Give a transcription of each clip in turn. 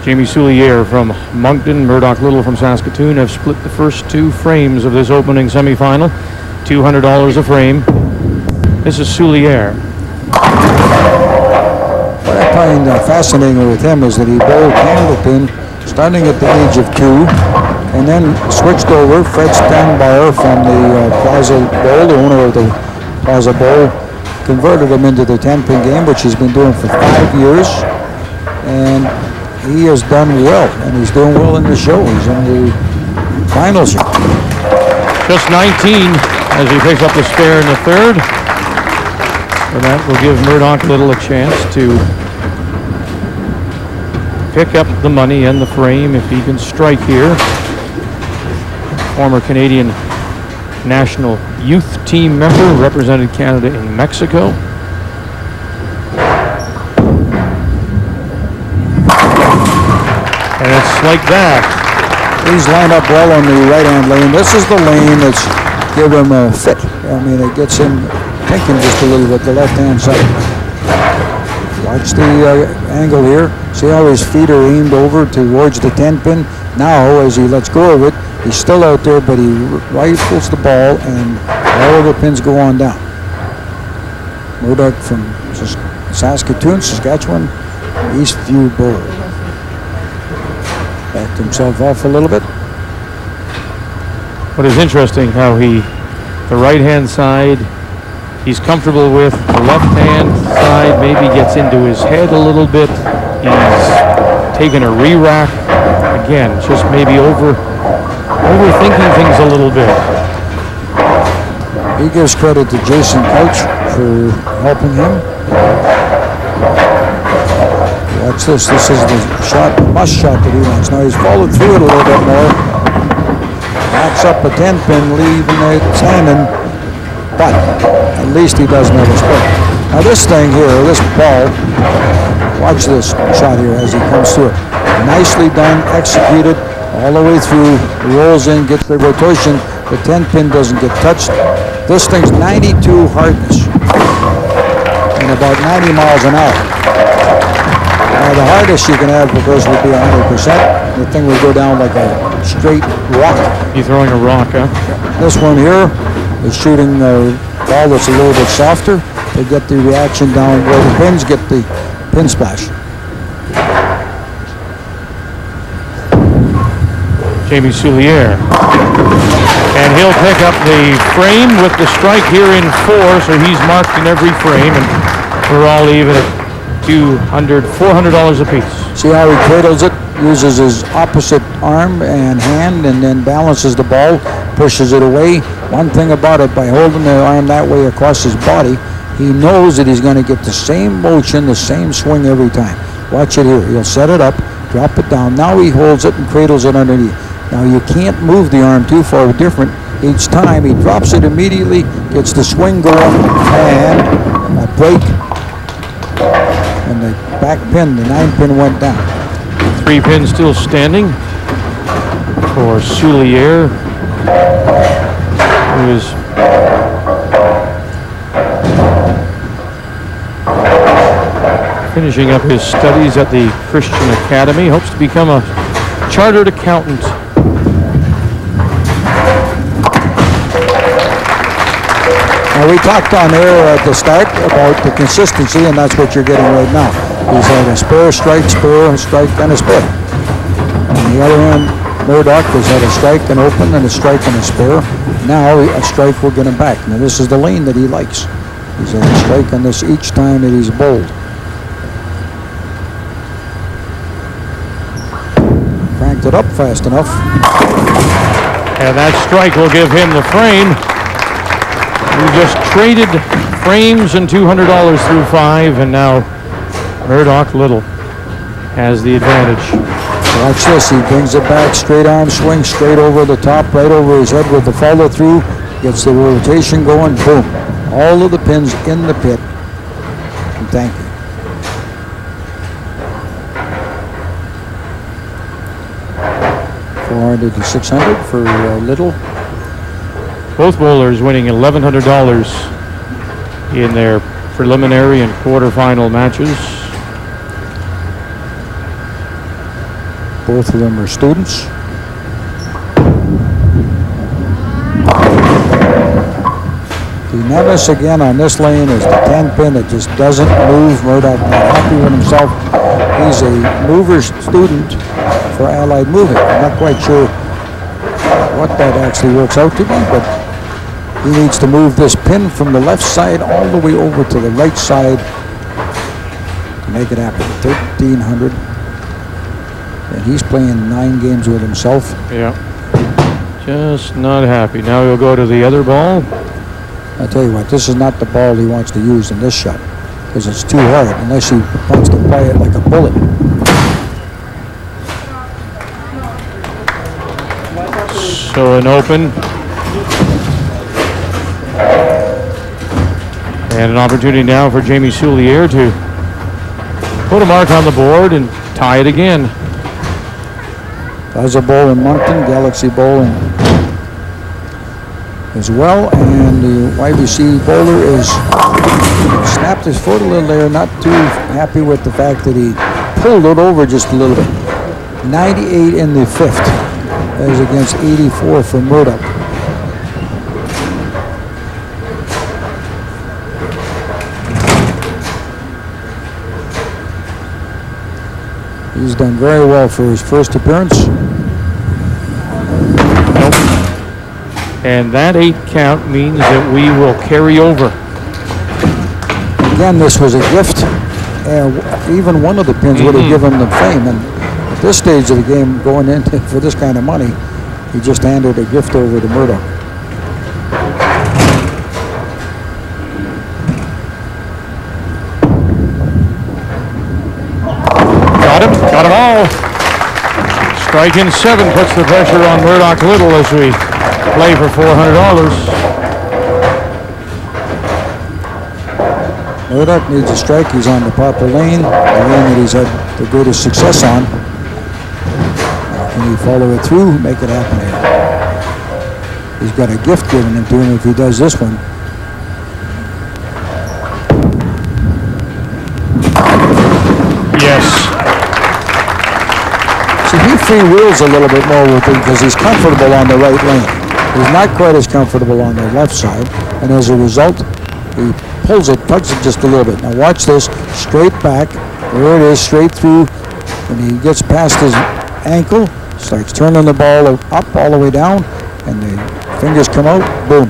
Jamie Soulliere from Moncton, Murdoch Lyttle from Saskatoon have split the first two frames of this opening semifinal. $200 a frame. This is Soulliere. What I find fascinating with him is that he bowled Candlepin starting at the age of 2 and then switched over. Fred Stanbauer from the Plaza Bowl, the owner of the Plaza Bowl, converted him into the 10-pin game, which he's been doing for 5 years. And he has done well, and he's doing well in the show. He's in the finals here. Just 19 as he picks up the spare in the third. And that will give Murdoch Lyttle a chance to pick up the money and the frame if he can strike here. Former Canadian national youth team member, represented Canada in Mexico. And it's like that. He's lined up well on the right-hand lane. This is the lane that's give him a fit. I mean, it gets him thinking just a little bit, the left-hand side. Watch the angle here. See how his feet are aimed over towards the 10-pin? Now, as he lets go of it, he's still out there, but he rifles the ball, and all of the pins go on down. Murdoch from Saskatoon, Saskatchewan, Eastview bowler. Backed himself off a little bit. What is interesting how the right-hand side, he's comfortable with. The left-hand side maybe gets into his head a little bit. He's taken a re-rack. Again, just maybe overthinking things a little bit. He gives credit to Jason Couch for helping him. Watch this. This is the shot, must shot that he wants. Now he's followed through it a little bit more. Backs up a 10-pin, leaving it hanging. But at least he doesn't have a split. Now this thing here, this ball, watch this shot here as he comes through it. Nicely done, executed all the way through, rolls in, gets the rotation. The 10-pin doesn't get touched. This thing's 92 hardness and about 90 miles an hour. Now the hardest you can have, of course, would be 100%. The thing would go down like a straight rock. You're throwing a rock, huh? This one here is shooting a ball that's a little bit softer to get the reaction down where the pins get the pin splash. Jamie Soulliere. And he'll pick up the frame with the strike here in 4, so he's marked in every frame, and we're all even at $400 apiece. See how he cradles it, uses his opposite arm and hand, and then balances the ball, pushes it away. One thing about it, by holding the arm that way across his body, he knows that he's going to get the same motion, the same swing every time. Watch it here. He'll set it up, drop it down. Now he holds it and cradles it underneath. Now you can't move the arm too far different. Each time he drops it immediately, gets the swing going, and a break. And the back pin, the 9-pin went down. 3 pins still standing for Soulliere, who is finishing up his studies at the Christian Academy, hopes to become a chartered accountant. Now we talked on air at the start about the consistency, and that's what you're getting right now. He's had a spare, strike, and a spare. On the other hand, Murdoch has had a strike and open and a strike and a spare. Now a strike will get him back. Now this is the lane that he likes. He's had a strike on this each time that he's bowled. Cranked it up fast enough. And that strike will give him the frame. We just traded frames and $200 through 5, and now Murdoch Lyttle has the advantage. Watch this. He brings it back, straight arm swing, straight over the top, right over his head with the follow through. Gets the rotation going. Boom. All of the pins in the pit. And thank you. $400 to $600 for Lyttle. Both bowlers winning $1,100 in their preliminary and quarterfinal matches. Both of them are students. The menace again on this lane is the 10 pin. It just doesn't move. Murdoch not happy with himself. He's a mover student for Allied Moving. I'm not quite sure what that actually works out to be, but he needs to move this pin from the left side all the way over to the right side to make it happen. 1,300. And he's playing 9 games with himself. Yeah. Just not happy. Now he'll go to the other ball. I tell you what, this is not the ball he wants to use in this shot because it's too hard unless he wants to play it like a bullet. So an open. And an opportunity now for Jamie Soulliere to put a mark on the board and tie it again. Plaza Bowl in Moncton, Galaxy Bowl as well, and the YBC bowler is snapped his foot a little there, not too happy with the fact that he pulled it over just a little bit. 98 in the 5th. That is against 84 for Murdoch. He's done very well for his first appearance. And that 8 count means that we will carry over. Again, this was a gift. Even one of the pins would have given him the fame. And at this stage of the game, going into for this kind of money, he just handed a gift over to Murdoch. Got him all. Strike in 7 puts the pressure on Murdoch Lyttle as we play for $400. Murdoch needs a strike. He's on the proper lane, the lane that he's had the greatest success on. Can he follow it through, make it happen here? He's got a gift given to him if he does this one. Yes. See, he freewheels a little bit more with it because he's comfortable on the right lane. He's not quite as comfortable on the left side, and as a result, he pulls it, tugs it just a little bit. Now watch this, straight back, there it is, straight through. When he gets past his ankle, starts turning the ball up all the way down, and the fingers come out, boom.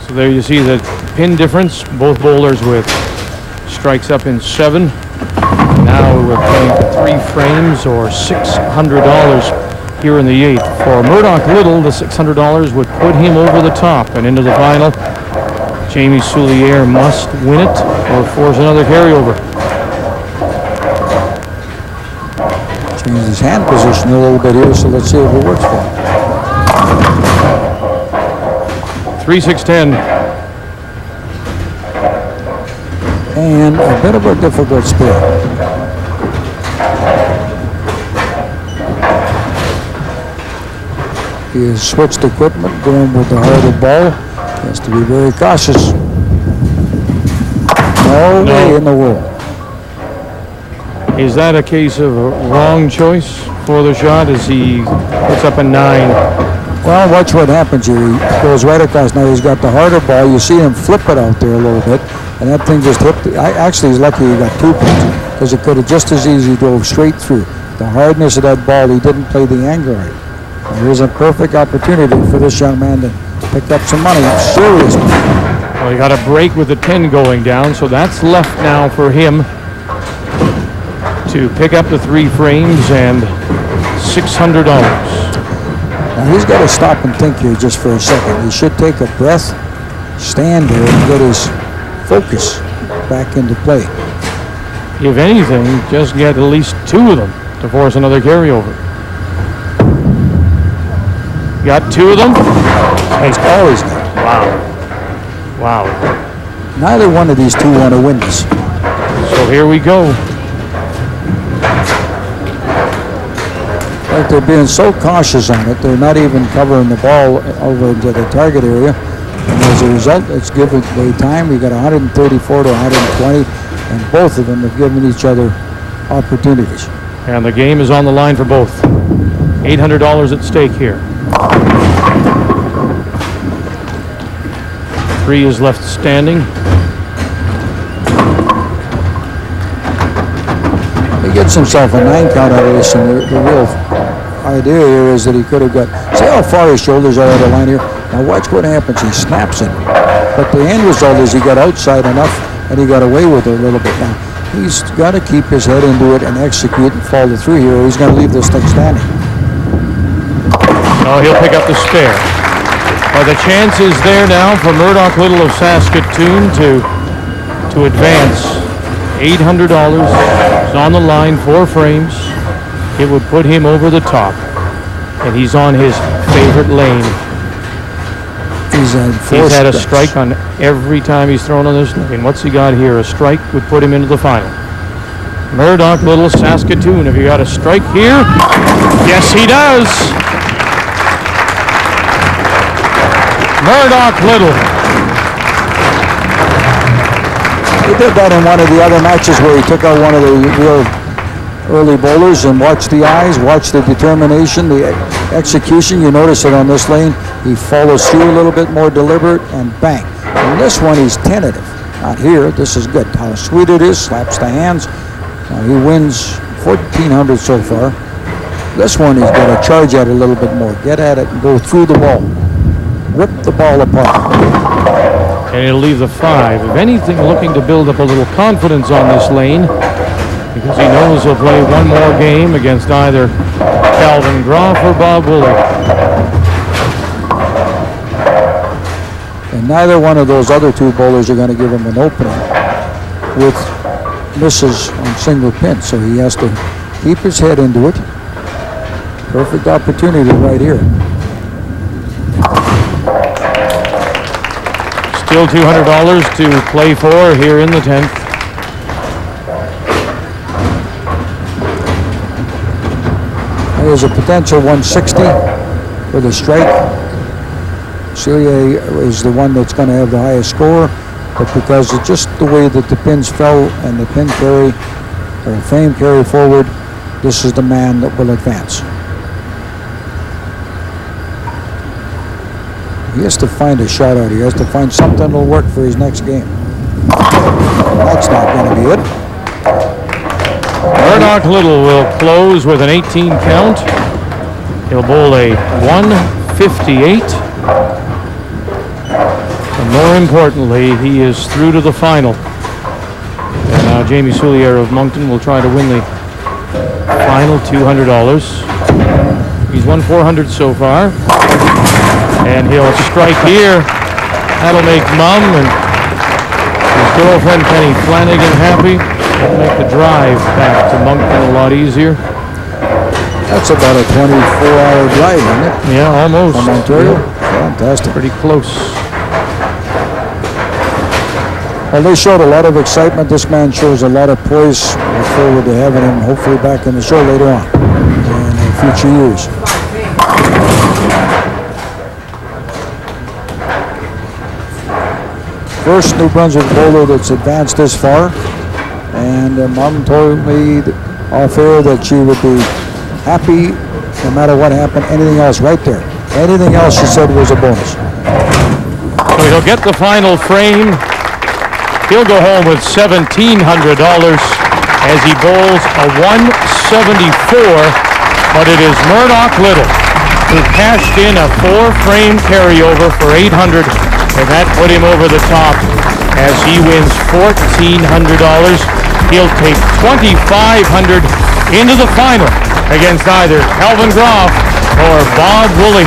So there you see the pin difference. Both bowlers with strikes up in 7. Now we're playing for 3 frames or $600 here in the 8th. For Murdoch Lyttle, the $600 would put him over the top and into the final. Jamie Soulliere must win it or force another carryover. Changes his hand position a little bit here, so let's see if it works for him. 3-6-10. And a bit of a difficult spin. He has switched equipment, going with the harder ball. He has to be very cautious. No way in the world. Is that a case of a wrong choice for the shot as he puts up a 9? Well, watch what happens here. He goes right across. Now he's got the harder ball. You see him flip it out there a little bit, and that thing just hit. Actually, he's lucky he got 2 pins because it could have just as easily drove straight through. The hardness of that ball, he didn't play the angle right. Here's a perfect opportunity for this young man to pick up some money, serious money. Well, he got a break with the 10 going down, so that's left now for him to pick up the 3 frames and $600. Now he's got to stop and think here just for a second. He should take a breath, stand there, and get his focus back into play. If anything, just get at least 2 of them to force another carryover. Got 2 of them? He's always got. Wow. Neither one of these 2 want to win this. So here we go. Like they're being so cautious on it, they're not even covering the ball over into the target area. And as a result, it's given away time. We got 134 to 120, and both of them have given each other opportunities. And the game is on the line for both. $800 at stake here. 3 is left standing. He gets himself a 9 count out of this, and the real idea here is that he could have got, see how far his shoulders are out of the line here? Now watch what happens, he snaps it. But the end result is he got outside enough and he got away with it a little bit. Now he's got to keep his head into it and execute and follow through here, or he's going to leave this thing standing. Oh, he'll pick up the spare. Well, the chance is there now for Murdoch Lyttle of Saskatoon to advance. $800 is on the line, 4 frames. It would put him over the top, and he's on his favorite lane. He's had a strike on every time he's thrown on this lane. What's he got here? A strike would put him into the final. Murdoch Lyttle, Saskatoon. Have you got a strike here? Yes, he does. Murdoch Lyttle. He did that in one of the other matches where he took out one of the real early bowlers, and watch the eyes, watch the determination, the execution. You notice it on this lane. He follows through a little bit more deliberate, and bang. In this one, he's tentative. Not here. This is good. How sweet it is. Slaps the hands. Now he wins 1,400 so far. This one, he's got to charge at it a little bit more. Get at it and go through the ball. Rip the ball apart. And he'll leave the 5. If anything, looking to build up a little confidence on this lane, because he knows he'll play one more game against either Calvin Groff or Bob Woolley. And neither one of those other 2 bowlers are going to give him an opening with misses on single pin, so he has to keep his head into it. Perfect opportunity right here. Still $200 to play for here in the 10th. There's a potential 160 for the strike. Soulliere is the one that's going to have the highest score, but because of just the way that the pins fell and the pin carry or frame carry forward, this is the man that will advance. He has to find a shot out. He has to find something that'll work for his next game. That's not going to be it. Murdoch Lyttle will close with an 18 count. He'll bowl a 158. And more importantly, he is through to the final. And now Jamie Soulliere of Moncton will try to win the final $200. He's won 400 so far. And he'll strike here. That'll make Mum and his girlfriend Penny Flanagan happy. That'll make the drive back to Moncton a lot easier. That's about a 24-hour drive, isn't it? Yeah, almost. From Ontario? Yeah. Fantastic. Pretty close. Well, they showed a lot of excitement. This man shows a lot of poise. Look forward to having him hopefully back in the show later on in future years. First New Brunswick bowler that's advanced this far. And Mom told me off air that she would be happy no matter what happened. Anything else right there. Anything else she said was a bonus. So he'll get the final frame. He'll go home with $1,700 as he bowls a 174. But it is Murdoch Lyttle who cashed in a 4-frame carryover for $800. And that put him over the top as he wins $1,400. He'll take $2,500 into the final against either Calvin Groff or Bob Woolley.